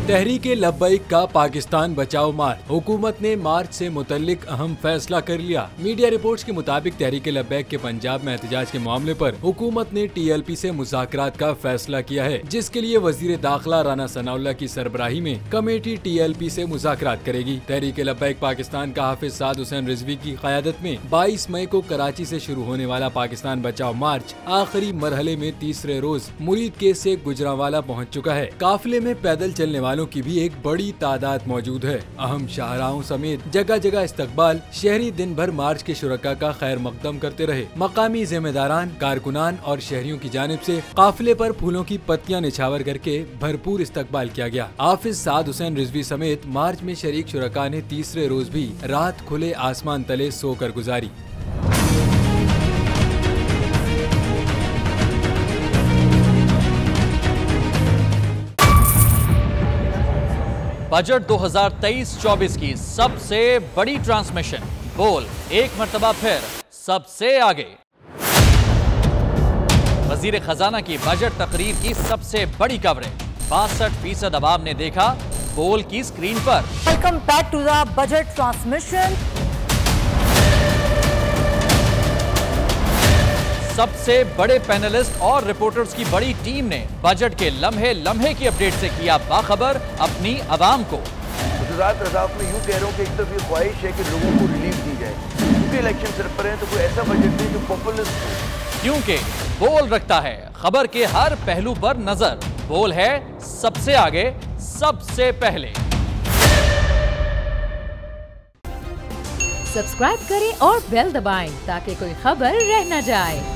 तहरीके लब्बैक का पाकिस्तान बचाओ मार्च। हुकूमत ने मार्च से मुतल्लिक अहम फैसला कर लिया। मीडिया रिपोर्ट्स के मुताबिक तहरीके लब्बैक के पंजाब में एहतजाज के मामले पर हुकूमत ने TLP से मुज़ाकरात का फैसला किया है, जिसके लिए वजीर दाखिला राना सनाउल्लाह की सरबराही में कमेटी TLP से मुज़ाकरात करेगी। तहरीके लब्बैक पाकिस्तान का हाफिज साद हुसैन रिजवी की क़यादत में 22 मई को कराची से शुरू होने वाला पाकिस्तान बचाओ मार्च आखिरी मरहले में तीसरे रोज मुरीदकेस से गुजरांवाला पहुँच चुका है। काफिले में पैदल चलने वालों की भी एक बड़ी तादाद मौजूद है। अहम शाहराहों समेत जगह जगह इस्तकबाल, शहरी दिन भर मार्च के शुरका का खैर मकदम करते रहे। मकामी जिम्मेदारान, कारकुनान और शहरियों की जानिब से काफिले पर फूलों की पत्तियां निछावर करके भरपूर इस्तकबाल किया गया। हाफिज साद हुसैन रिजवी समेत मार्च में शरीक शुरका ने तीसरे रोज भी रात खुले आसमान तले सोकर गुजारी। बजट 2023-24 की सबसे बड़ी ट्रांसमिशन, बोल एक मर्तबा फिर सबसे आगे। वजीर खजाना की बजट तकरीर की सबसे बड़ी कवरेज 62% अवाम ने देखा बोल की स्क्रीन पर। Welcome back to the budget transmission. सबसे बड़े पैनलिस्ट और रिपोर्टर्स की बड़ी टीम ने बजट के लम्हे लम्हे की अपडेट से किया बाखबर अपनी आवाम को। रजाक में यूं कह रहा हूं कि एक तरफ ये ख्वाहिश है कि लोगों को रिलीफ दी जाए, क्योंकि इलेक्शन सिर पर है, तो कोई ऐसा बजट दे जो पॉपुलिस्ट हो। क्योंकि बोल रखता है खबर के हर पहलू पर नजर। बोल है सबसे आगे, सबसे पहले। सब्सक्राइब करें और बेल दबाएं ताकि कोई खबर रह न जाए।